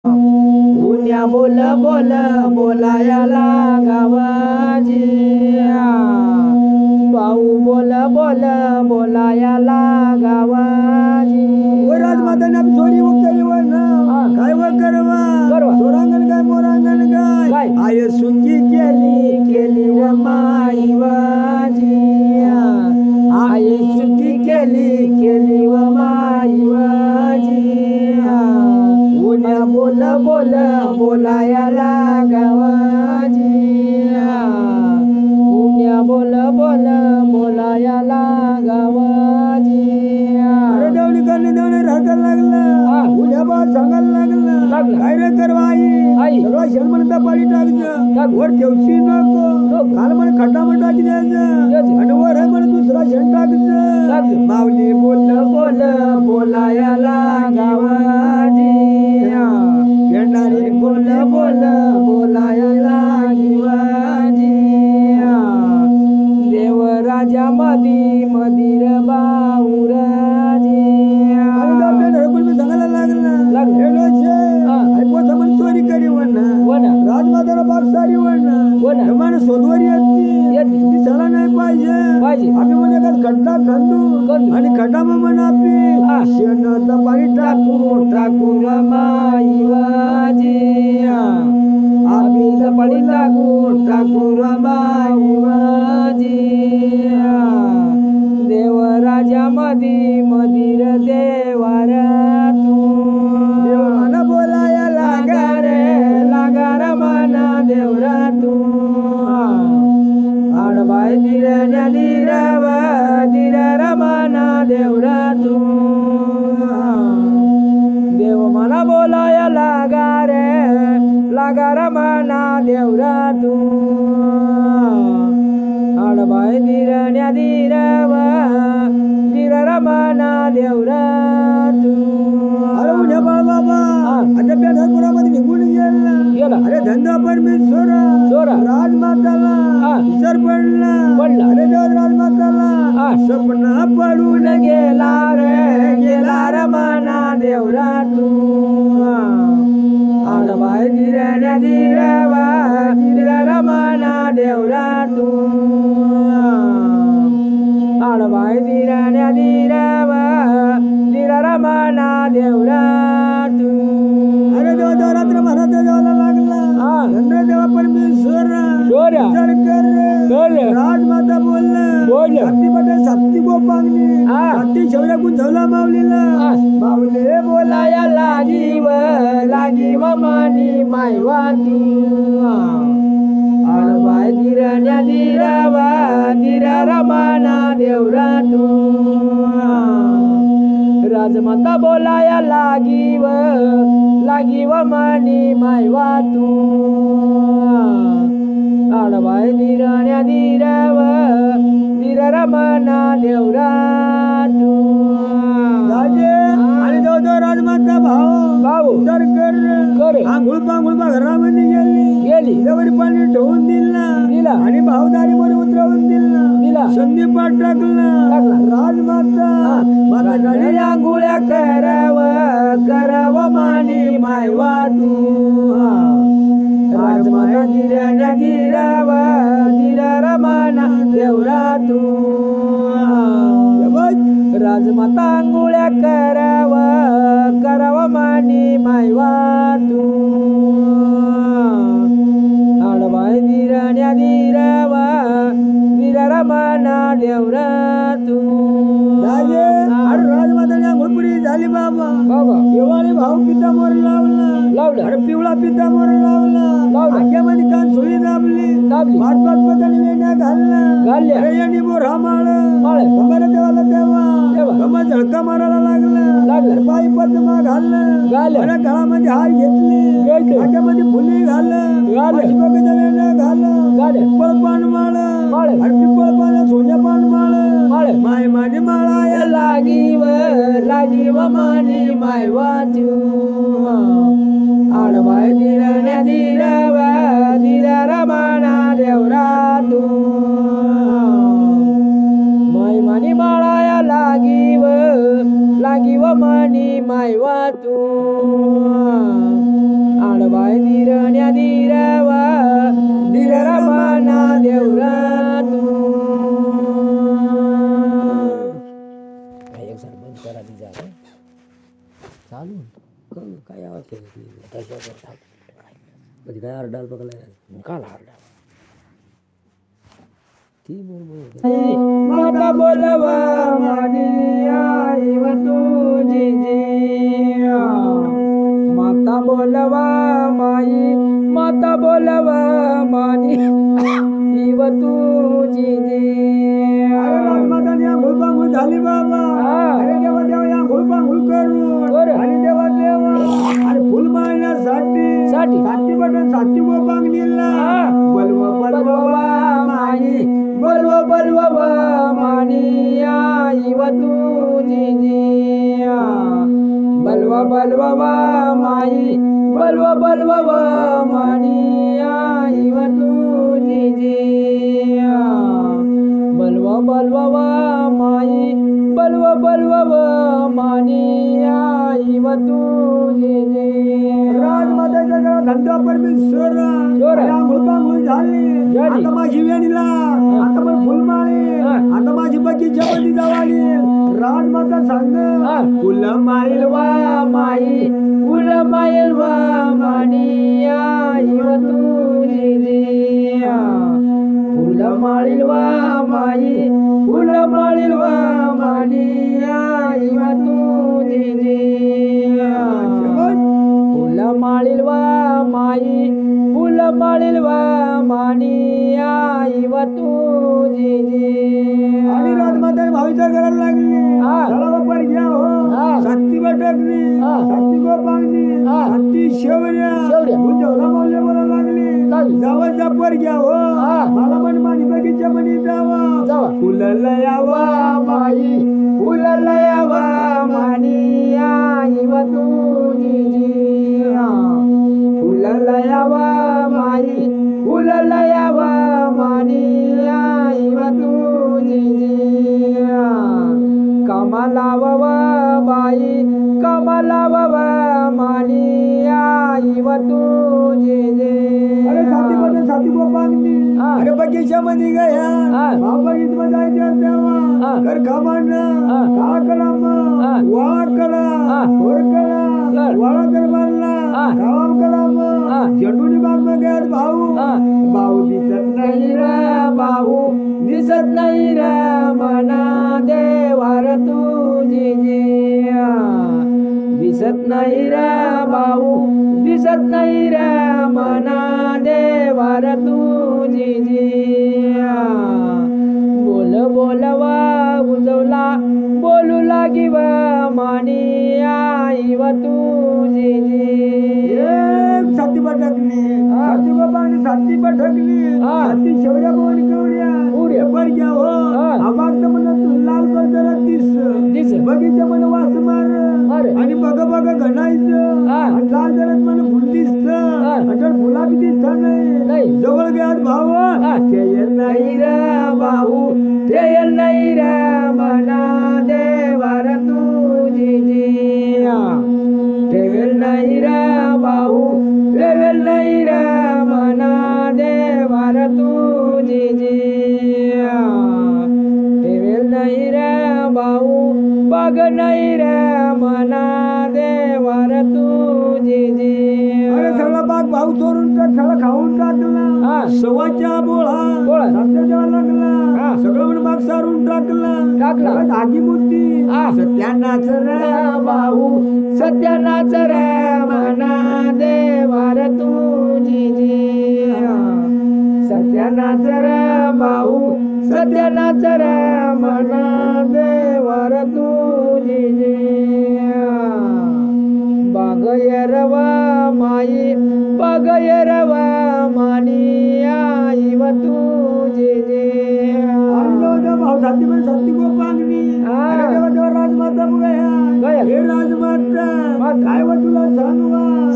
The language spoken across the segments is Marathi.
उन्या बोल बोल बोलायला गावाची भाऊ बोल बोल बोलायला गावाची राजमाताने आपली चोरी वगैरे वर ना काय करवा सोरांगण काय मोरांगण काय आय सुंगी केली व माईवाजी आई सुखी केली व माईवाजी उन्या बोल बोल बोलायला गावाची उन्या बोल बोल बोलायला गावाची अरे देवणी करणे देवणे राखायला लागला उद्या बा सांगायला लागला काय रे करवा आई सगळा क्षण म्हणता पाणी टाकचं वर ठेवशी नको काल म्हणे खड्डा पण टाकी द्यायचं आणि वर आहे म्हणे दुसरा क्षण टाकचं माऊली बोल बोल बोलायला गावाची येणारी बोल बोल बोलायला गावाची देव राजा मधी मधीर बाहुराजी सांगायला लागला चोरी करी राजमाताला बापसारी वडणं सोदवारी येते चला नाही पाहिजे आम्ही म्हणे खड्डा खंदू आणि खड्डा म्हणा आपली शेण पाणी टाकू रमाईवाजी आम्ही पाणी टाकू रमाईवाजी देव राजा मधी मधीर देवारा तू देवाला बोलाया लागार मना देवरा तू आडबाय दिरण्या दिरा रमाना देवरा तू देव मला बोलाया लागार मना देवरा तू आडबाय दिरण्या दिरा रमाना देवरा तू अरे उद्या बाळ बाबा आता पेठापुरामध्ये निघून गेला अरे धंदा परमेश्वर राजमाताला विसर पडला अरे देव राजमाताला स्वप्न पडून गेला रे मना देवरा तू आडबाय दिरण्या दिरा रमाना देवरा तू आडबाय दिरण्या दिरा रमाना देवरा तू अरे देव रात्र भरात देवाला लागला चंद्र देवा परमेश्वर विचार कर राजमाता बोल सात्ती गोपांगनी सात्ती शौर्या गुंतवला माऊलीला बोलाया लागिव मनी मायवा तू आडबाय दिरण्या दिरा रमाना देवरा तू राजमाता बोलाया लागिव मनी मायवा तू आडबाय दिरण्या दिरा रमाना देवरा तू आणि देव राजमाता भाऊ विचार कर आंघोळ पांघोळ घरामध्ये गेली जवळ पाणी ठेवून दिला आणि भाऊदारी मध्ये उतरवून दिला संधी पाठ टाकला राजमाता माता गाडी आंघोळ्या कराव मानी मायवा तू राजमाता दिरण्या दिरा रमाना देवरा तू राजमाता आंघोळ्या कराव मानी मायवा तू आडबाय दिरण्या दिरा रमाना देवरा तू राजमाताने आंघोळपुरी झाली बाबा दिवाळी भाऊ पिता मोर लावला अरे पिवळा पिता मोर लावला आग्यामध्ये कान सुळी दाबली पाच पदाने वेण्या घालल्या अरे यांनी बोरा माळ कमर देवाला देवा कमर झळका मारायला लागला पायी पद्मा घाललं अरे गळामध्ये हार घेतली आग्यामध्ये फुली घालल्या वेण्या घाललं पिपळ पान माळ अरे पिपळ पान सोन्या पान माळ माय माने माळा लागिव मानी मायवा तू आडबाय दिरण्या दिरा रमाना देवरा तू माय मानी माळाया लागिव मानी मायवा तू म्हणजे काय आरडाल बघायला काल आरडाल ती बरोबर माता बोलवा मानी आई व तुझी जिया माता बोलवा माई माता बोलवा मानी इव तुझी जिया राजमाताने आंघोळ पांघोळ झाली बाबा अरे देवा देवा आंघोळ पांघोळ करून आणि देवा देवा आणि फुल मारण्यासाठी साठी बटन साठी गो पांगणीला बलव बलवा माई बलवा बलवा मानी आई व तुझी जिया बलवा बलवा माई बलवा बलवा मानी आई व तुझी जिया बलवा बलवा माई बलवा बलवा मानी आई व तुझी जिया राजमाताचा जरा धंदा परमेश्वर आंघोळ पांघोळ झाली आता माझी वेणीला आता मला फुलमाळे आता माझी बगीच्या मध्ये जावाली राजमाता सांग फुल माईल वा माई फुल माईल वा मानी आई व तुझी जिया फुल माळील वा माई फुल माळील वा मानी आई व तुझी जिया फुल माळील वा माई फुल माळील वा मानी आई व तुझी जिया आणि राजमाता भाऊच्या घराला लागली चला बापर घ्या हो शक्ती भटकली शक्ती गो पांगली शक्ती शेवऱ्या जेवढा बोलले बोला लागली जावा पर घ्या हो मला म्हण माझी बगीच्या म्हणी जावा फुलला यावा माई फुलला यावा मानी आई व तुझी जिया फुलला यावा माई फुलला यावा मानी आई व तुझी जिया कमला वा बाई कमला वा मानी आई व तुझी जिया अरे साथी गो पांगली अरे बगीच्या मध्ये गया बाबगीत जायचं तेव्हा कर खामांना का कलाम वाळा कला होर कला वाळा दरबारला गावाम कलाम झेंडूनी बाग गयात भाऊ भाऊ दिसत नाही रे भाऊ दिसत नाही रे मना देवार तुझी जिया दिसत नाही रे भाऊ दिसत नाही रे मना देवार तुझी जिया बोल बोलवा गुजवला बोलू लागी व मानी आई व तुझी जिया साथी भटकली साथी गो पांगली साथी भटकली साथी शेवड्या बोल केवड्या पर घ्या हो आवाज म्हणत लाल कर दिस बगीच्या मन वास मार आणि बघ घणायचं आणि लाल जरत मन फुल दिसत आणि फुला बी दिसत नाही जवळ घ्यात भाव ते नाही रे भाऊ ते नाही रे मना देवार तुझी जिया ठेवेल नाही रे भाऊ ठेवेल नाही रे मना देवार तुझी जिया ठेवेल नाही रे भाऊ बघ नाही रे मना देवार तुझी जिया अरे सगळा बाग भाऊ चोरून सगळं खाऊन टाकला सवाच्या बोळा सत्याच्या लागला सगळं म्हणून बाग सारून टाकला धागी बुद्धी सत्यानाच रे भाऊ सत्यानाच रे मना देवार तुझी जिया सत्यानाच रे भाऊ सत्यानाच रे मना देवार तुझी जिया बाग येरवा माई बाग येरवा मानी आई व तुझी जिया भाऊ साथी पण सत्ती गो पांगली देवा राजमाता गया हे राजमाता काय व तुला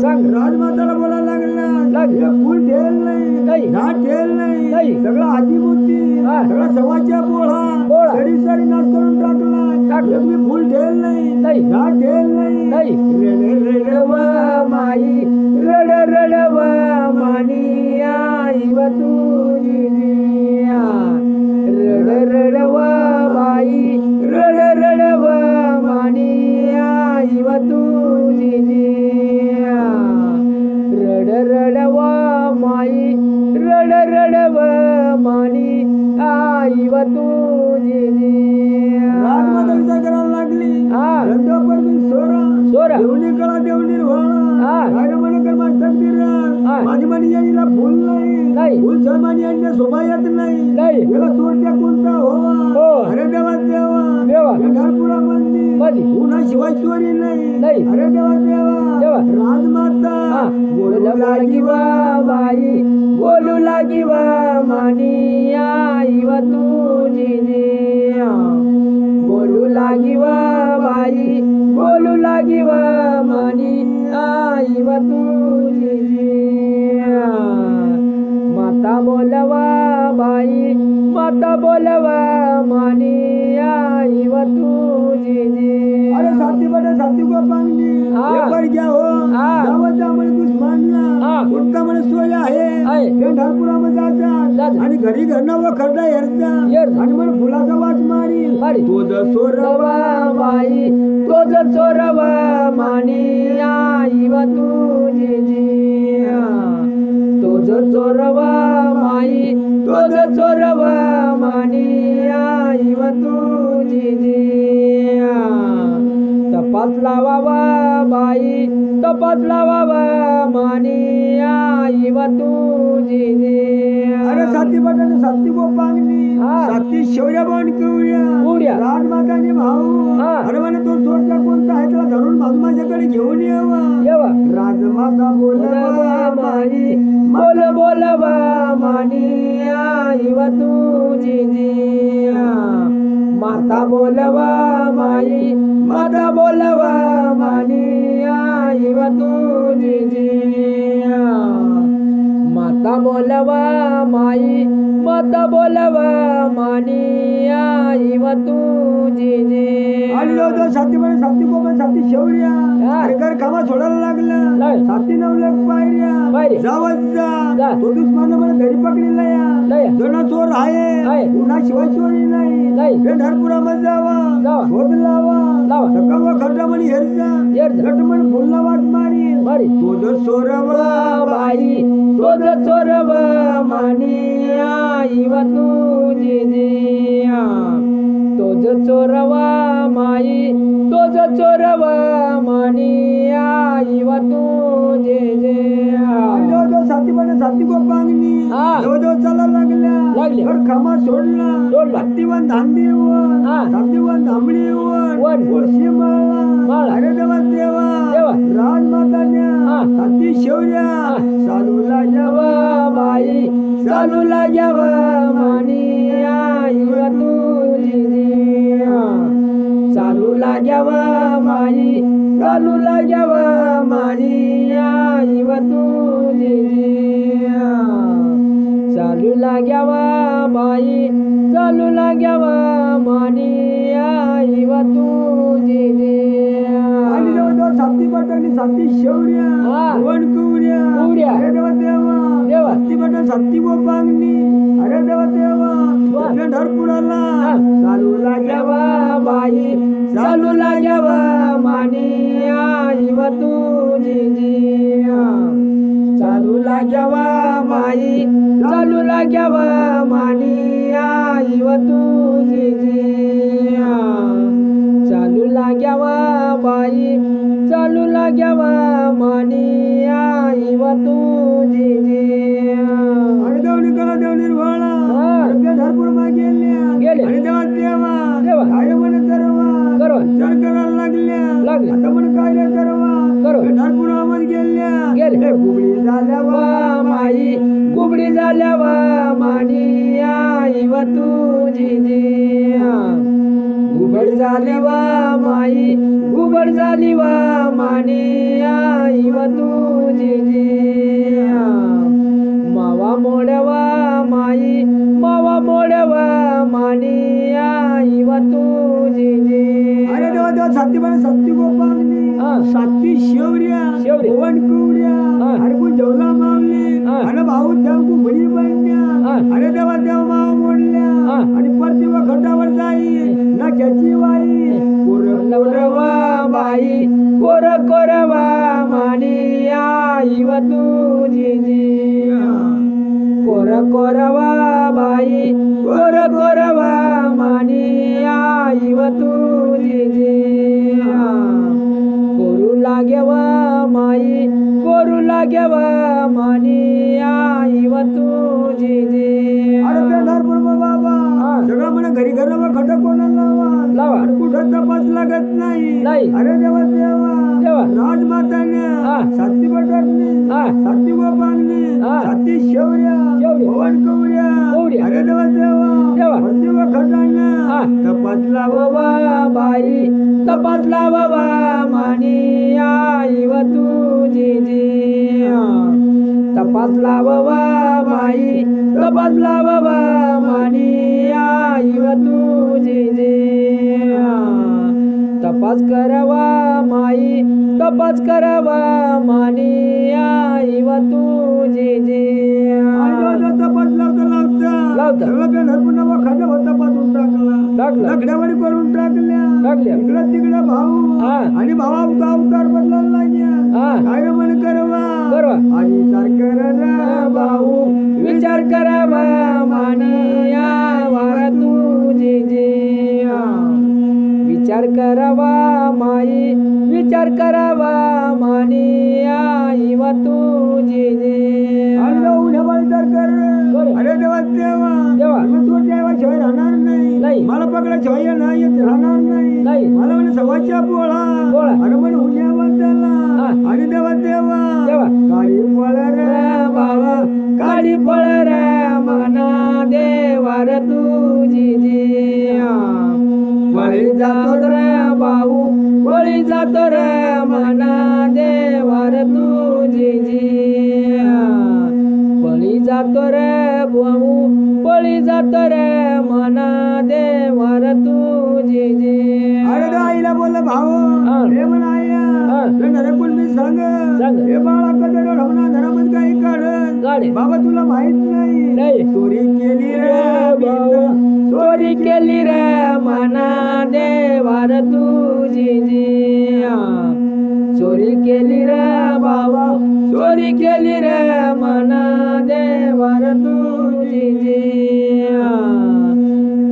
सांग राजमाताला बोला लागला फुल ठेल नाही ना ठेल नाही सगळं आधी बुद्धी सगळा सवाच्या बोळा सरी नाश करून टाकला मी फुल ठेल नाही ना ठेल नाही रड रडव माई रड रडव मानी आई व तुझी जिया रड रडव माई रड रडव मानी आई व तुझी जिया रडव माई रडव मानी आई व तुझी राजमाता विचार करायला लागली हा. रंगापर मी सोरा. देवणी कळा देवणी हा. काय म्हणे कर माझी हा. माझी मानी यायला फुल नाही. नाही फुल सन्मानी यांना शोभा येत नाही नाही. याला चोरट्या कोणता हो. होवा अरे देवा देवा देवा. पंढरपुरा मंदिर पुन्हा शिवाय चोरी नाही नाही. अरे देवा देवा देवा. राजमाता हा. बोलू लागी वा बाई बोलू लागी वा मानी आई व तुझी बोलू लागी वा बाई बोलू लागी वा मानी आई व तुझी माता बोलवा बाई माता बोलवा मानी आई व तुझी अरे साथी बड़े साथी को पांगली हा. एक बार क्या हो हा. जावं जा म्हणे दुश्मनला हा. उठता म्हणे सोया आहे. आहे पंढरपुरामध्ये जायचं. जायचा आणि घरी घरना व खरडा हेरचा हेरचा. आणि म्हणे फुलाचा वास मारी मारी. तो सोरवा बाई तोज चोरव मानी आई व तुझी तोज चोरव माई तोज चोरव मानी आई व तुझी तपास लावावा बाई तपास लावावा मानी आई व तुझी अरे साथी बटाने साथी को पांगली हा. साथी शौर्य बाण उड्या. कवड्या राजमाताने भाऊ हा. अरे म्हणे तो सोडच्या कोणता आहे त्याला धरून भाऊ माझ्याकडे घेऊन यावा येवा राजमाता बोलवा मानी बोल बोलवा मानी आई व तुझी माता बोलवा माई माता बोलवा मानी आई व तुझी माता बोलवा माई माता बोलवा मानी आई व तुझी आणि जो साथी म्हणे साथी को पण साथी शौर्या हा. अरे घर कामा सोडायला लागला नाही. साथी नवलक पायऱ्या. पायऱ्या जावत जा. जा तो दुश्मन म्हणे घरी पकडलेला लया. या जण चोर आहे आहे. पुन्हा शिवाय चोरी नाही. नाही पंढरपुरामध्ये जावा शोध लावा सकाळ व खड्डा म्हणे हेरजा गट म्हणे फुलला वाट मारी तो जर चोरवा बाई तोज चोरव मानी आई व तुझी तोज चोरवा माई तोज चोरवा मानी आई व तुझी जो साथी म्हणे साथी को पांगली हा. जो चालायला लागल्या घर कामा सोडला हत्तीवन धांदीवन हा. धांदीवन धांबडीवन वर्षी माळा अरे देवा देवा राजमातान्या हा. साथी शौर्या चालूला यावा बाई चालूला यावा मानी आई व तुझी चालूला यावा माई चालूला यावा मानी आई व तुझी चालूला यावा बाई चालूला यावा मानी आई व तुझी आणि जो साथी बटानी साथी शौर्या हा. वणकुऱ्या कुऱ्या. अरे देवा देवा साथी बटा साथी को पांगली अरे देवा देवा पंढरपुराला चालू यावा बाई चालूला यावा मानी आई व तुझी चालूला यावा बाई चालूला यावा मानी आई व तुझी चालूला यावा बाई चालूला यावा मानी आई व तुझी आणि देवणी कला देवणी वाळा हा. पंढरपूर मा गेले आणि देवा देवा काय म्हणे करवा विचार करायला लागल्या आता म्हणे काय रे करवा पंढरपुरामध्ये गेल्या गुबडी झाल्यावा माई गुबडी झाल्यावा मानी आई व तुझी घुबड झाली वा माई घुबड झाली वा मानी आई व तुझी मावा मोडवा माई मावा मोडवा मानी आई व तुझी अरे देवा देवा साथी बने साथी को पांगली साथी शेवऱ्या भवन कुवड्या अरे को जेवला मावली अरे भाऊ देव को बडी बनल्या अरे देवा देव माव मोडल्या आणि परतीवा खड्डावर जाई ना त्याची वाई कोरवा बाई कोरवा मानी आई आई व तुझी जी कोर कोरवा बाई कोर कोरवा मानी आई व तुझी जी कोरू लागेव माई कोरू लागेव मानी आई व तुझी जी अरे पेंढारपूर बाबा सगळं म्हणे घरी घरावर खटक कोणाला लावा. अरे कुठं तपास लागत नाही नाही. अरे देवा देवा देवा. राजमाताने हा. साती बटाटणी हा. साती गोपांगणी हा. साती शेवऱ्या शेवऱ्या. भवन कवऱ्या. कवऱ्या अरे देवा देवा देवा. देवा खटाने हा. तपासला बाबा बाई तपासला बाबा मानी आई व तुझी जी तपासला बाबा बाई तपासला बाबा मानी आई व तुझी जी तपास करावा माई तपास करावा मानी आई व तुझी जी तपास लावता. सगळं पेंढारपूर नावा खाजा होता पासून टाकला लकड्यावाडी करून टाकल्या इकडं तिकडं भाऊ हा. आणि भावा अवतार बदलायला लागल्या हा. काय रे म्हणे करवा करवा. आणि विचार कर भाऊ विचार करावा मानिया वार तुझी जी विचार करावा माई विचार करावा मानिया व तुझी जी आणि जाऊ उद्या विचार कर अरे देवा देवा देवा. तू देवा शिवाय राहणार नाही. नाही मला पकडा शिवाय नाही राहणार नाही. नाही मला म्हणे सवाच्या पोळा पोळा. अरे म्हणे उद्या त्याला हा. आणि देवा देवा देवा. काळी पळ रे बाबा काळी पळ रे मना देवार तुझी जी बळी जातो रे भाऊ बळी जातो रे मना देवार तुझी जी बळी जातो रे भाऊ बळी जातो रे मना देवार तुझी जी अरे आईला बोललं भाऊ हा. हे म्हणा हा. नरे कोण मी सांग सांग. हे बाळा कधी म्हणा घरामध्ये काही काढ काढ. बाबा तुला माहित नाही. नाही चोरी केली रे भाऊ चोरी केली रे मना देवार तुझी जी चोरी केली रे बाबा चोरी केली रे मना देवार तुझी जी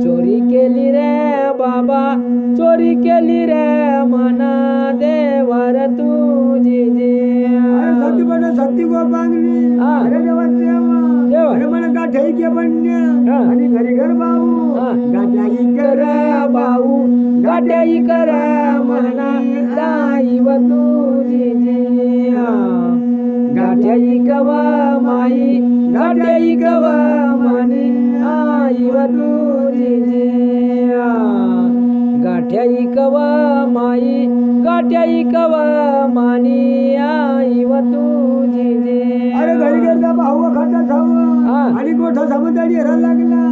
चोरी केली रे बाबा चोरी केली रे मना देवार तुझी जी सती बन सती गोपांगली हा. अरे देवा देवा देवा. अरे मला गाठ्याई के बन्या हा. आणि घरी घर भाऊ हा. गाठ्याई कर भाऊ गाठ्याई कर मना दाई व तुझी जी गाठ्याई कवा माई गाठ्याई कवा मानी आई व तुझी जी गाठ्याई कवा माई गाठ्याई कवा मानी आई व तुझी जी अरे घरी गेला भाऊ खड्डा खाव हा. आणि गोठा सामंताडी हेरायला लागला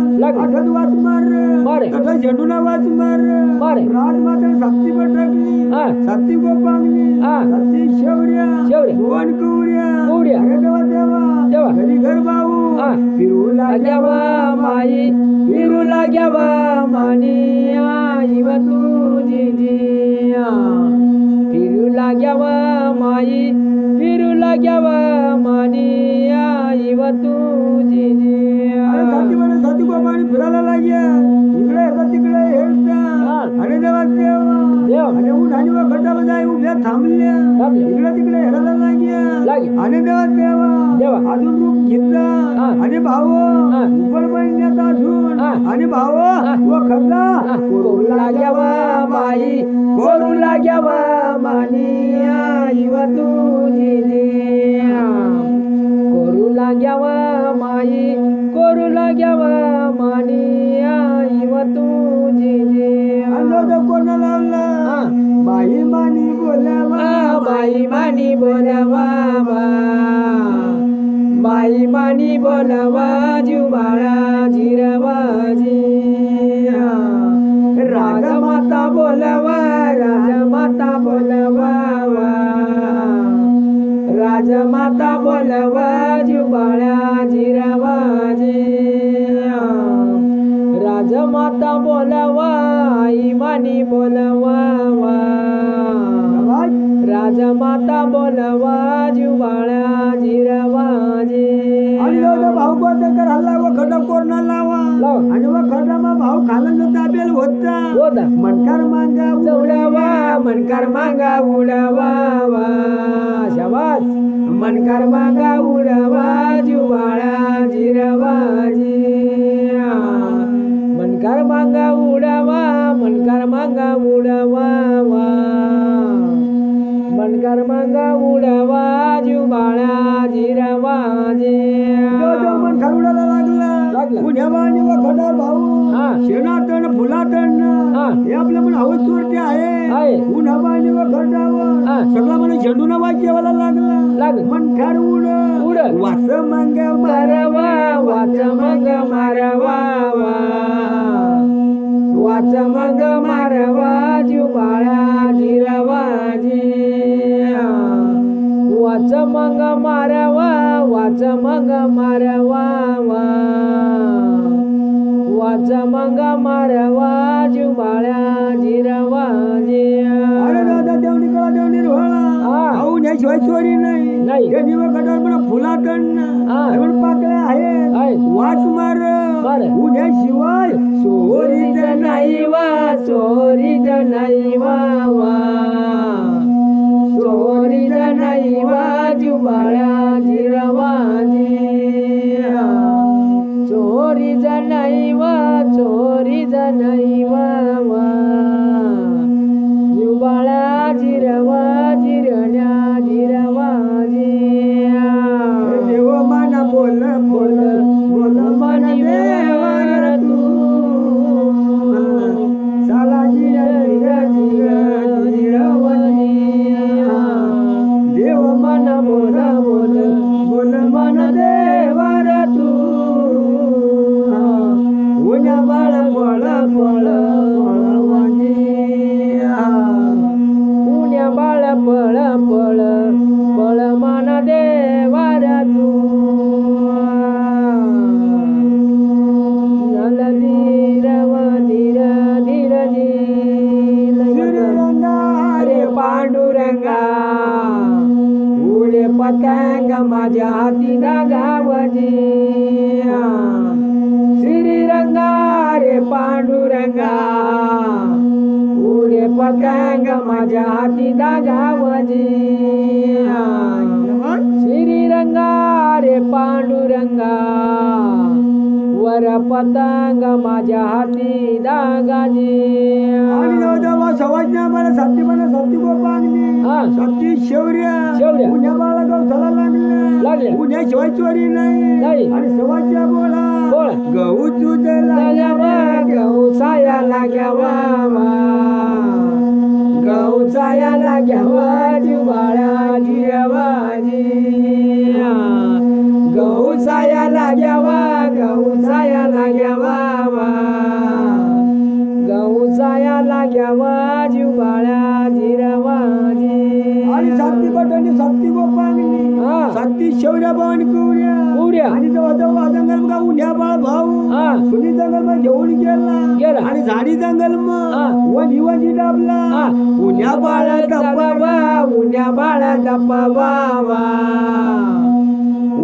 आठच वाच मार मारे. तथा झेंडूला वाच मार मारे. राजमाता साती बटकली हा. साती गोपांगली हा. साती शेवऱ्या शेवऱ्या. भुवन कवऱ्या कवऱ्या. अरे देवा देवा देवा. घरी घर भाऊ हा. फिरू लागल्या लाग्यावा माई फिरू लाग्यावा मानी आई व तुझी जी फिरू लाग्यावा माई फिरू लाग्यावा मानी आई व तुझी जी अरे साती बन साती गोपांगली फिरायला लागल्या इकडे येतात तिकडे हा. हेरता अरे देवा देवा देवा. अरे उठाणी व खड्डा जाई उभ्या थांबल्या थांबल्या. इकडे तिकडे हेरायला लागल्या आणि देवा देवा देवा. अजून रूप घेतला हा. आणि भाऊ हा. उपर महिन्यात अजून हा. आणि भाऊ व खड्डा करू लाग्यावा माई करू लाग्यावा मानी आई व तुझी जी करू लाग्यावा माई करू लाग्यावा मानी आई व तुझी जी कोण लावला हा. बाई मानी बोलावा बाई मानी बोलावा बाई मानी बोलावा जुबाळा जिरवाजी राजमाता बोलावा राजमाता बोलावा राजमाता बोलावा जुबाळा जिरवाजी राजमाता बोलावा आई मानी बोलावा राजमाता बोलावा जुबाळा कोणत्या हल्ला व खडा कोरणा लावा आणि व खडा मग भाऊ खालन जो ताबेल होता मनकर मांगा उडवा मनकर मांगा उडवा वा शाबास मनकर मांगा उडवा जुबाळा जिरवाजी मनकर मांगा उडवा मनकर मांगा उडवा वा मनकर मांगा उडवा जुबाळा जिरवाजी मन खरवडायला लागला उद्या बाणी व खडा भाऊ शेणातण फुलातण हे आपलं पण हवस चोरते आहे उन्हा बाणी व खडावर सगळं मला झेंडून वाजवायला लागला मन खर उड उड वाच मंग मारवा वाच मंग मारवा वाच मंग मारवा जुबाळा जिरवाजी वाच मंग मारवा वाच मंग मारवा वाच मंग मारवा जुबाळा जिरवाजी अरे दादा देवणी करा देवणी रोहाला ह्याशिवाय चोरी नाही हे दिवस गटार मला फुलाटण पाकळ्या आहे वाच मार उद्याशिवाय चोरीच नाही वा चोरीच नाही वा चोरीच नाही वा जुबाळा जिरवाजी चोरीच नाही वा चोरीच नाही वा जुबाळा जिरवा जिरण्या जिरवाजी देव मन बोल बोल बोल मन देवर तू साला जिरवाजी देव मन बोल बोल बोल मन देवर तू उन्या बाळ बोल बोल उन्या बाळ पळ पळ पळ मन देवर तू धीर धीर रंगा रे पांडुरंगा उडे पतंग माझ्या हाती गावजी श्रीरंगा रे पांडुरंगा उडे पतंग माझ्या हाती गावजी श्रीरंगा रे पांडुरंगा वर पतंग माझ्या हाती दागाजी सवाजण्या मला सत्ती मला सत्ती गोपांगली सत्ती शेवऱ्या पुण्या बाळा गाव झाला लागले पुण्या शिवाय चोरी नाही आणि सवाजच्या बोला गहू तुझे लाग्यावा गहू साया लाग्यावा गहू साया लाग्यावा जुबाळा जिरवाजी गहू साया लाग्यावा गहू साया लाग्यावा गहू साया लाग्यावा जुबाळा जिरवाजी आणि साती बटणी साती गोपांगली साती शेवऱ्या बाण कुऱ्या आणि जवळ जंगल मग उन्या बाळ भाऊ सुनी जंगल मग घेऊन गेला आणि झाडी जंगल मग वनी वनी डाबला उन्या बाळ डब्बा उन्या बाळ डब्बा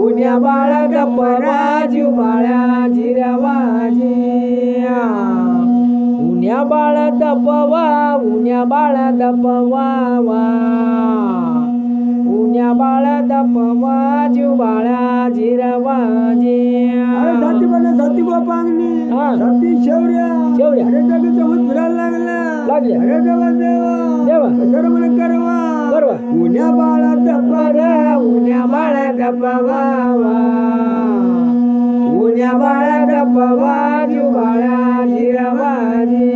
उन्या बाळ डब्बा जुबाळा जिरवाजी उन्या बाळ डब्बा उन्या बाळ डब्बा उन्या बाळ डब्बा जुबाळा जिरवाजी साती बना साती गोपांगली साती शेवऱ्या अरे जग चौथ फिरायला लागले अरे देवा देवा कशाला मला करवा उन्या बाळ डब्बा उन्या बाळ डब्बा उन्या बाळ डब्बा जुबाळा जिरवाजी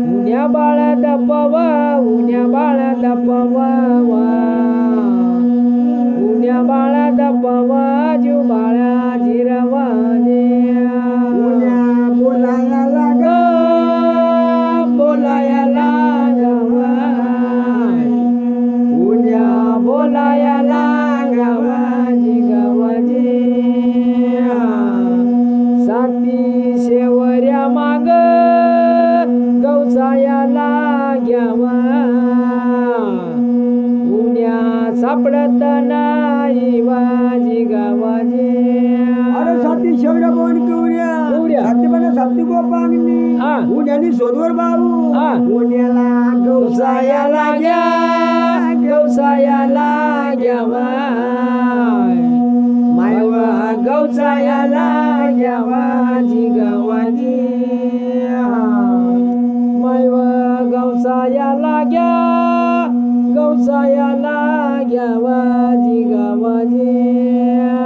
उन्या बाळ डब्बा उन्या बाळ डब्बा उन्या बाळ डब्बा जुबाळा जिरवाजी उन्या बोलाया लाग बोलाया लागावा उन्या बोलाया लागावा जिगावाजी साती शेवऱ्या माग गवसाया लाग्यावा उन्या होता नाही वाजी गावाजी अरे साथी शेवड्या बोन कवड्या कवड्या. साथी पण साथी गोपांगणी हा. उन्यानी सोनवर बाबू हा. उन्याला गवसायाला घ्या गवसायाला घ्यावा मायवा गवसायाला घ्यावाजी गावाजी मायवा गवसायाला घ्या गवसायाला घ्यावाजी गावाजी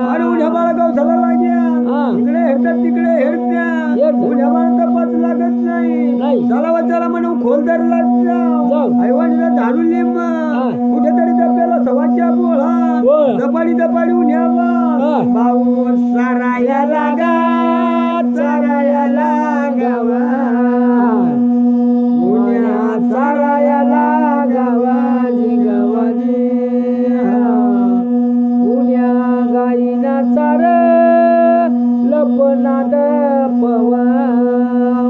अरे उन्या बाळा गवसाला लाग्या हा. इकडे हेरतात तिकडे हेरत्या हेरत्या. उन्या बाळा तपास लागत नाही नाही. चला चला म्हणून खोल धरला जाऊ. ऐवणीला धाडून लिंब कुठेतरी दप्याला सवाच्या बोळा. बोळा दपाडी दपाडी उन्यावा हा. पाऊस साराया लागा चारायाला गावा उन्या चारायाला गावाजी गावाजी उन्या गाईना चार लपनाद पवा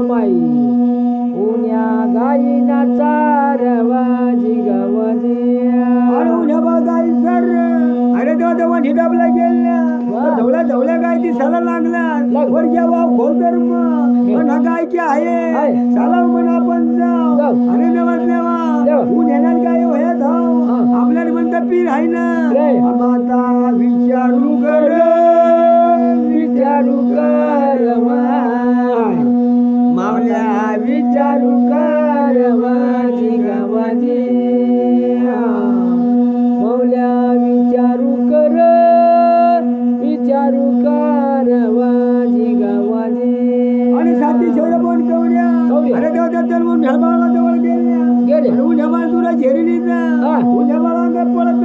माई उन्या गाईना चारवाजी गावाजी अरे उन्या बा गाई सर अरे देवा देवा निडाबला गेल्या वा. धवल्या धवल्या गाय दिसायला लागल्या लाग. वर जेव्हा खोल धर्म पण हा गाय की आहे आहे. चला म्हणून आपण जाऊ जाऊ. अरे देवा देवा देवा. ऊन येणार गाय वया धाव हा. आपल्याला म्हणता पीर आहे ना रे. माता विचारू कर विचारू कर माय मावल्या विचारू कर वाजी गावाजी मौल्या विचारू कर वाजी गावाजी आणि साथी शेवड्या बोन कवड्या कवड्या. अरे देवा त्या म्हणून ढळबाळा जवळ गेल्या गेले अरे उन्या बाळ तुला झेरली हा. जा उन्या बाळा पळत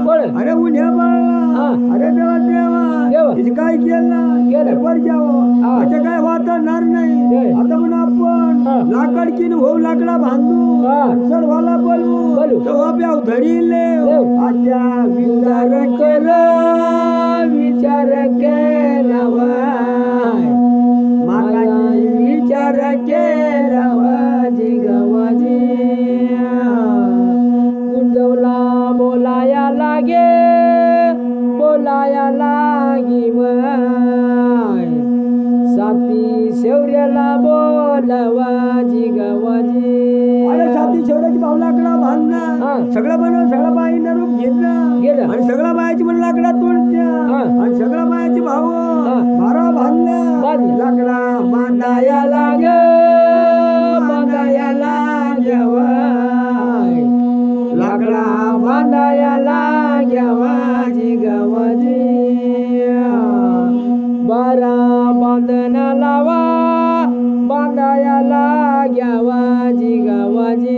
पळ. अरे उन्या बाळा हा. अरे देवा देवा. देवा हिचं काय केलं केलं. वर जावं हा. म्हणजे काय वाटणार नाही नाही. आता म्हणून आपण हा. लाकड किन होऊ लाकडा बांधू हा. चढवाला बोलवू बोलू. तेव्हा प्याव धरीले देव. आज्या विचार विचार केला वाय मागाची विचार केला वाजी गावाजी गुंजवला बोलाया लागे वाय साथी शेवऱ्याला बोलावाजी गावाजी अरे साथी शेवड्याची भाऊ लाकडा हा. बांधला सगळं बनव सगळं बाईनं रूप घेतलं गेलं. आणि सगळ्या बायाची पण लाकडा तोडत्या हा. आणि सगळ्या बायाची भाऊ भारा बांधलं. बांधल्या लाकडा बांधाया लाग बांधाया लाग्यावाय लाकडा बांधाया लाग्यावाजी गावाजी बारा बांधना लावा बांधाया लाग्यावाजी गावाजी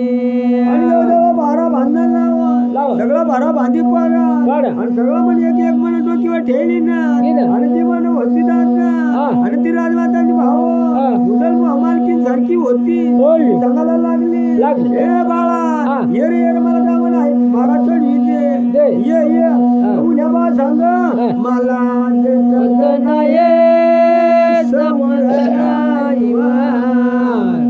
आणि जवळजवळ भारा बांधायला लावा. सगळं भारा बांधी पाडा पाडा. आणि सगळं म्हणजे एक म्हणत डोकीवर ठेवली ना गेलं. आणि ती म्हणत होती दादा हा. आणि ती राजमाताची भाऊ हा. मुदल मालकीन सारखी होती होय. सांगायला लागली लागली. ए बाळा हा. ये रे ये रे मला जावं नाही बारा चढ दे. दे ये उन्या बा सांग मला देत नाही समोर नाही वाय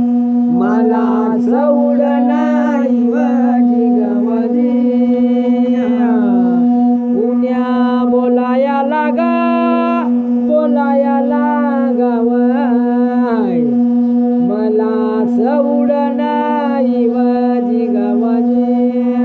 मला सवड नाही वाजी गावाजी उन्या बोलाया लागा वाय मला सवड नाही वाजी गावाजी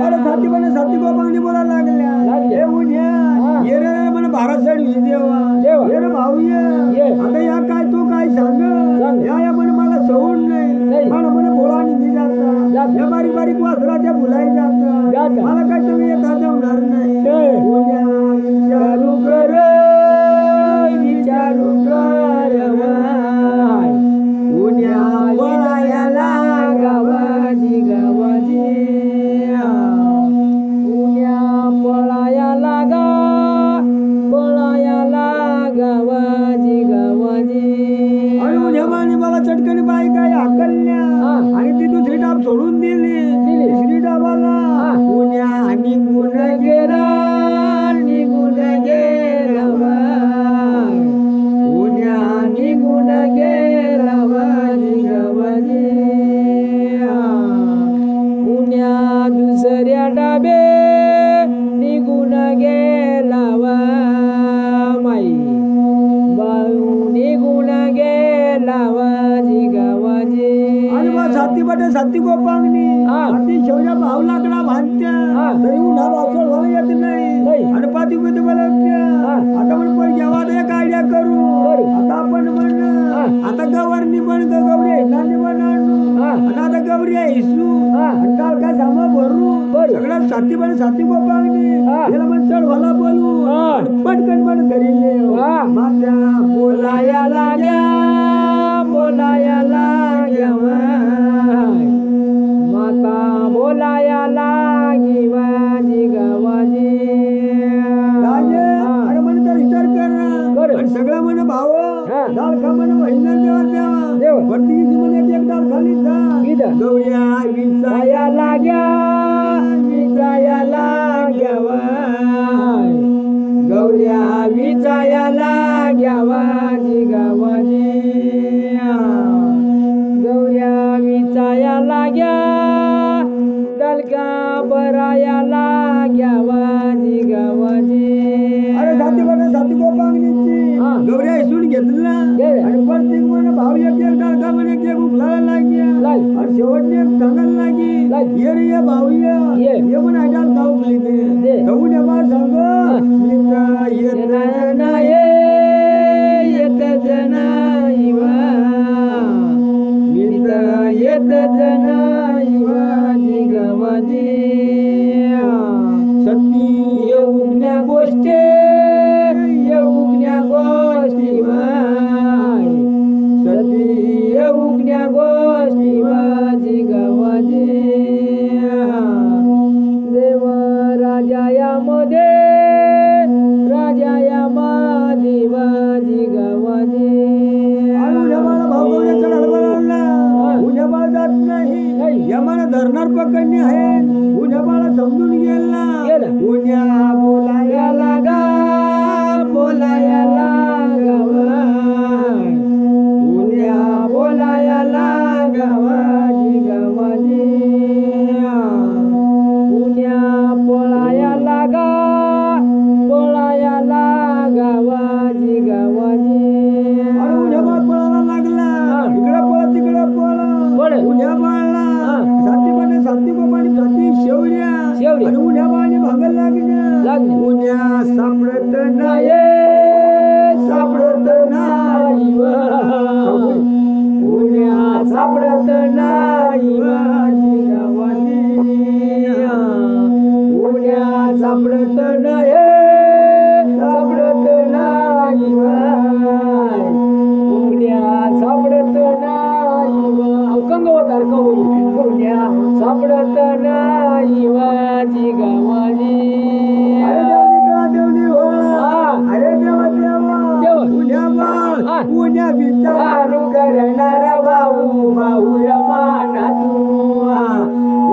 अरे साथी पण साथी गोपांगणी बोलायला लागल्या लागल्या. ए उन्या हा. ये रे मला बारा चढ देवा देवा. ये रे भाऊ ये ये. आता या काय तू काय सांग सांग. या म्हणे मला सवड नाही नाही. मला म्हणे भोळा निधी जाता जाता. या बारीक बारीक वासरा त्या भुलाई जाता जाता. मला काय तुम्ही येता जमणार नाही नाही. उन्या विचारू कर विचारू कर वाय उन्या बोलाया गावाजी गावाजी उन्या पळाया लागा गावाजी गावाजी आणि उन्या माने मला चटकनी बाई काय हाकलल्या हा. आणि ती दुसरी डाब सोडून दिली दिली. तिसरी डाबाला हा. उन्या आणि गुण पण साथी गोपाळनी याला मन चढ भला बोलू पटकन पण घरी मात्या बोलाया लाग्या माता बोलाया लागी वाजी गवाजी राजे अरे म्हणे तर विचार कर आणि सगळं म्हणे भाव डाळ खा म्हणे महिना देवा वरतीची म्हणे एक डाळ खाली जा गवळ्या विसाया लाग्या गौऱ्या विचाया लाग्या वाजी गवाजी गौऱ्या विचाया लाग्या दलका बराया लाग्या वाजी गवाजी अरे साथी गोपांगलीची गौऱ्या हिसून घेतली ना आणि प्रत्येक म्हणे भाव एक डाळ खा म्हणे एक उखलायला लागल्या आणि शेवटने एक सांगायला लागी ये रे ये भाऊ ये म्हणे डाळ खाऊ उखली ते गहून येवा सांग येत जनाईवाजी गवाजी सती येऊन्या गोष्टी सती येऊन्या गोष्टी वाजी गवाजी देव राजायामध्ये वाजी गवाजी उद्या बाळ जात नाही यमाला धरणार पकडणे आहे उद्या बाळा समजून गेला उद्या बोलाया लागा उद्या बोलाया लागा वाजी गवाजी उद्या पळाया लागा वाजी गवाजी उद्या बाळ पळायला लागला इकडे पळ तिकडे पळ उद्या बाळला साथी गोपाणी साथी शेवऱ्या आणि उद्या बाळने भांगल लागल्या उद्या सापडत नाही उद्या सापडत नाही वाजी गवाजी उद्या सापडत नाही उद्या सापडत नाही कंगवतार कवळी उद्या सापडत नाही वाजी गवाजी अरे देवा उद्या बाळ उद्या विचारू करणार भाऊ रमाना तू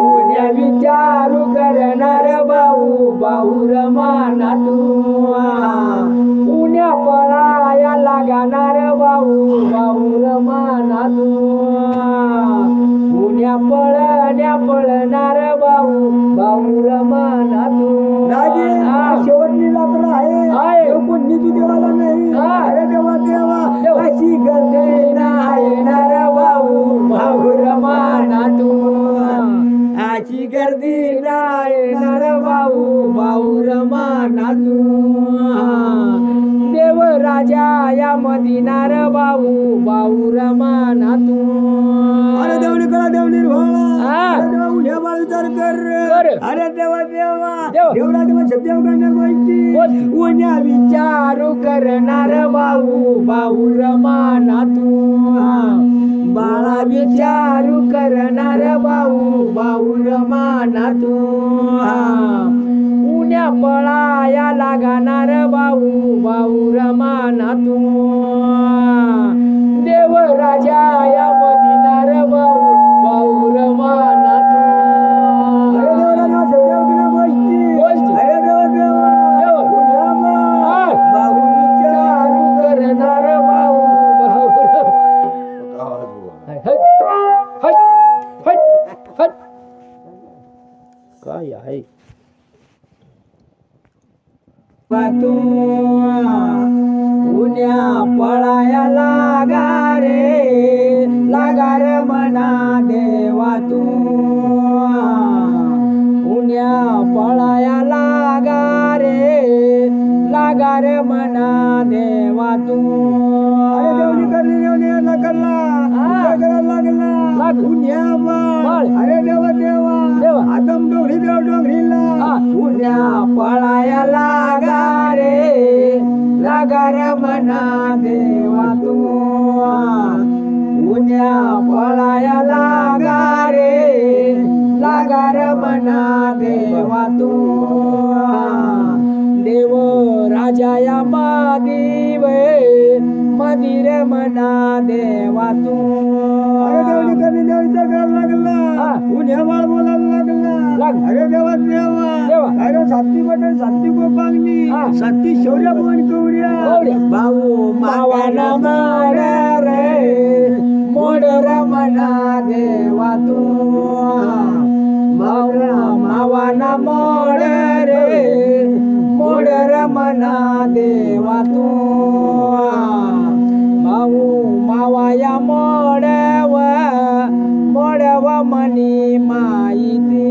उद्या विचारू करणार भाऊ रमाना तू उद्या पळाया लागणार भाऊ रमाना तू उद्या पळणार भाऊ रमाना तू शेवटची यात्रा आहे कोण निधी देवाला नाही अरे देवा अशी गर्दी नाही भाऊ रमाना तू अशी गर्दी नाही भाऊ रमाना तू देव राजा या मदिनार भाऊ रमाना तू अरे देवणी करा देवणी उद्या बाळ विचार कर अरे देवा देवरा देवा सत्याव करण्या गोष्टी उद्या विचारू करणार भाऊ रमाना तू बाळा विचारू करणार भाऊ रमाना तू उद्या पळाया लागणार भाऊ रमाना तू देव राजा या मदिनार भाऊ रमाना तू काय आहे तू उद्या पळाया लागा रे मना देवा तू उद्या पळाया लागा रे मना देवा तू देवणी करली लागला लागलं. उन्या बाळ बाळ. अरे देवा देवा देवा. आदम डोंगरी देव डोंगरीला हा. उन्या पळाया लागा रे लागा रे मना देवा तू उन्या पळाया लागा रे लागा रे मना देवा तू देव राजाया मादीव मदिर मना देवा तू हा. उन्या बाळ बोलायला लागला लागलं. अरे देवा देवा देवा. अरे साती बटन साती गोपांगनी हा. साती शौर्य बोन कवड्या कवड्या. भाऊ मावाना माड रे मोड रमना देवा तू मावाना मोड रे मोड रमना देवा तू भाऊ मावाया मोडव मोडव मनी माहिती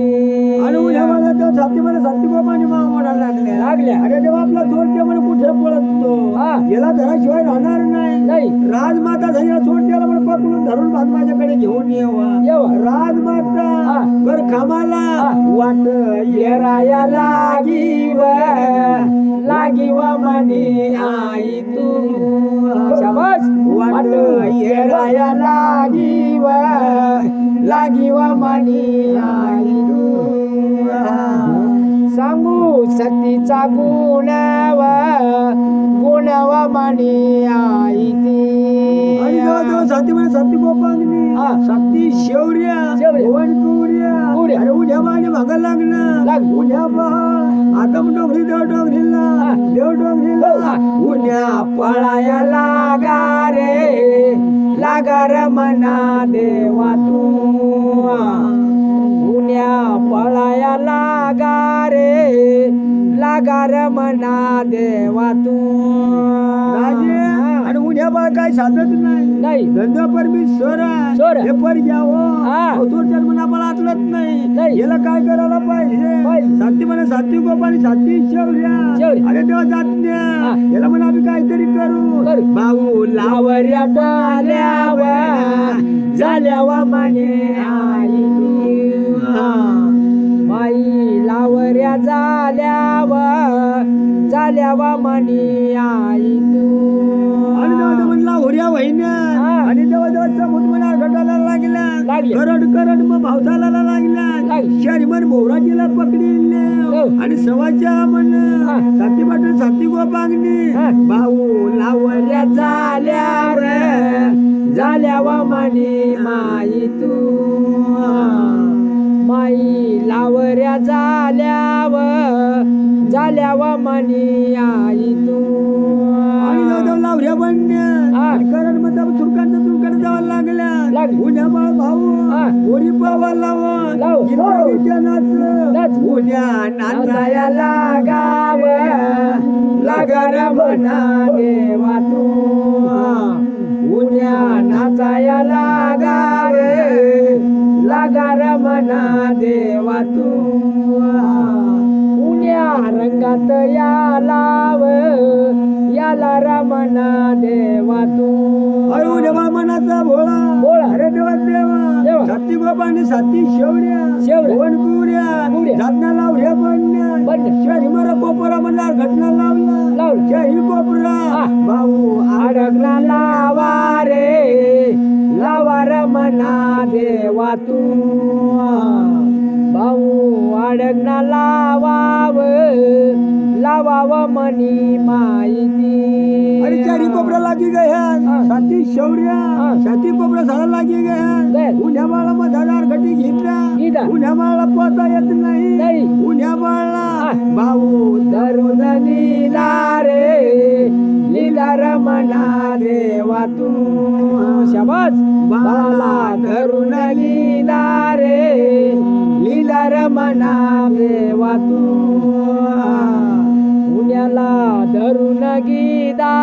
आणि उद्या मला तो साथी मला साथी गोपानी मावाला लागल्या अरे देवा आपला चोरटे म्हणे कुठे पळतो हा. याला धराशिवाय राहणार नाही राजमाता झाली चोरट्याला मला पकडून धरून भात माझ्याकडे घेऊन येवा राजमाता हा. घर खामाला वाट येराया लागिव लागिव म्हणे आई तू शाबास. वाट येराया लागिव लागिव म्हणे आई तू सांगू सतीचा गुणव गुणव म्हणे आई ती आणि जवळ सती म्हणे सती गोपांगनी हा. सती शेवऱ्या शेवऱ्या. भुवन कुवऱ्या कुवऱ्या. अरे उद्या माने भागा लागलं उद्या पहा आदम डोंगरी देव डोंगरीला हा. देव डोंगरीला हा. उद्या पळाया लागा रे लागा रे मना देवा तू उन्या पळाया लागा रे लागा रे मना देवा तू आणि उन्या बाळ काय साधत नाही धंदा परमेश्वर सोर. हे पर हा. घ्यावं तो जन्मना मला आचलत नाही. नाही याला काय करायला पाहिजे साथी म्हणा साथी गोपानी साथी शेवऱ्या. शेवऱ्या अरे देवा जात द्या हा. याला म्हणा आम्ही काहीतरी करू करू. भाऊ लावऱ्या झाल्यावा माने आई तू माई लावऱ्या झाल्यावा मनी आई तू आणि तेव्हा म्हणला होऱ्या वहिन्या हा. आणि तेव्हा तेव्हा समुद्र म्हणा घटाला लागला करड करड मग भावसाला लागला लागली. शरी मन मोहराजीला पकडले हो. आणि सवाच्या म्हण हा. साती पाटील साती गोपांगणी हा. भाऊ लावऱ्या झाल्यावा म्हणे माई तू माई लावऱ्या झाल्यावा मनी आई तू आणि जाऊ लावऱ्या बनल्या हा. करड मध्ये चुरकांचा चुरकांना जावं लागल्या लागली. उन्या बाळ भाऊ हा. गोरी पावा लाव. नाच नाच. उन्या नाचाया लागाव लागार म्हणा देवा तू उन्या नाचाया लागार लागार म्हणा देवा तू उन्या रंगात याला रमणा देवा तू अरे उद्या मनाचा भोळा भोळा. अरे देवा देवा देवा. साती गोपाने साती शेवड्या शेवड्या. भुवन कुवऱ्या कुवऱ्या. जातना लावऱ्या बनल्या बनल्या. शरी मरा कोपरा म्हणला घटना लावला शाही कोपरा हा. भाऊ अडगला लावा रे लावा रमणा देवा तू भाऊ अडगना लावाव मनी माहिती अरे चारी कोपरा लागी गया हा. साती शौर्या हा. साती कोपरा झाला लागी गया गया. उन्ह्या बाळा मधादार घटी घेतला. घेतला उन्ह्या बाळा पोहता येत नाही. नाही उन्ह्या बाळा हा. भाऊ धरून लीला रमणा देवा तू शाबास बाला धरून लीला रमणा देवा तू उन्याला धरून गिदा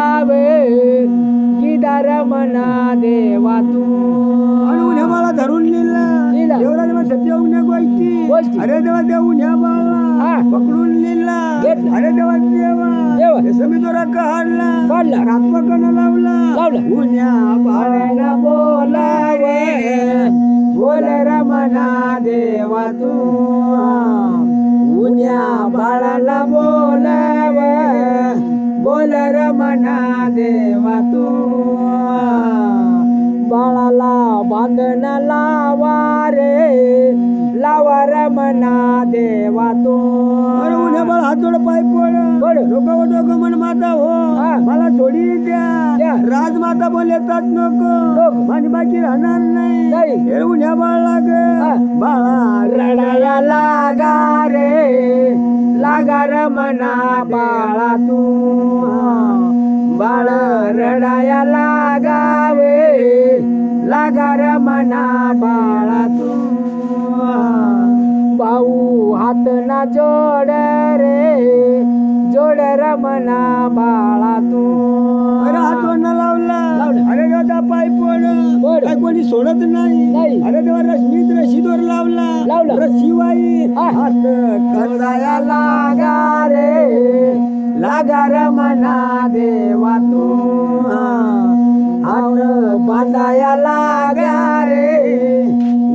रमणा देवा तू आणि उन्ह्या बाळा धरून लिहिला लिहिला. देवराज मग सत्य उन्ह्या गोष्टी. अरे देवा देव उन्ह्या बाळा हा. पकडून लिहिला घेतला. अरे देवा देवा देवा. हे समीदोरा काढला काढला. आत्मकन लावला लावला. उन्ह्या बाळाला बोला रे बोल रमणा देवा तू उन्या बाळाला बोलव बोल रमणा देवा तू बाळाला बांधण लावा रे लावा रमणा देवा तू अरे उन्या बाळ हात जोड पाय पड डोकं डोकं म्हण माता हो मला सोडी द्या राजमाता बोल येतात नको माझी बाकी राहणार नाही हे उन्या बाळ लाग बाळा रडाया लागा रे लागा रमणा बाळा तू बाळ रडाया लागावे लागा रमणा बाळा तू भाऊ हात ना जोड रे जोड रमणा बाळा तू अरे हात वरना लावला अरे दादा पाय पड काय कोणी सोडत नाही अरे देवा रश्मीत रशीदवर लावला शिवाई हात कंदाया लागा रे लागा रमणा देवा तू हात बांधाया लागा रे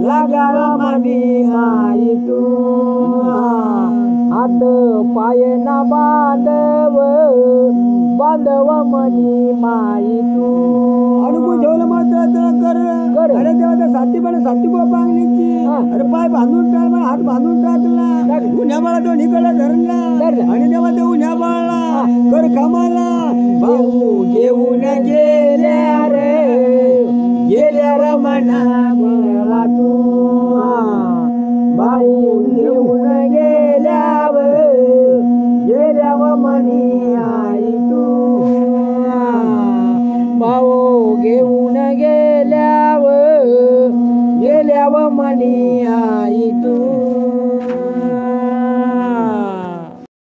लागा रमणी माई तू हात पाय ना बांधव मनी माई तू अडकू ठेवलं मात्र कर अरे देवा त्या साथी पांगलीची अरे पाय बांधून टाक मला हात बांधून टाकला उन्या बाळा दोन्हीकडे धरला आणि तेव्हा ते उन्या बाळा कर कामाला भाऊ घेऊन गेल्या रे गेल्या रमणा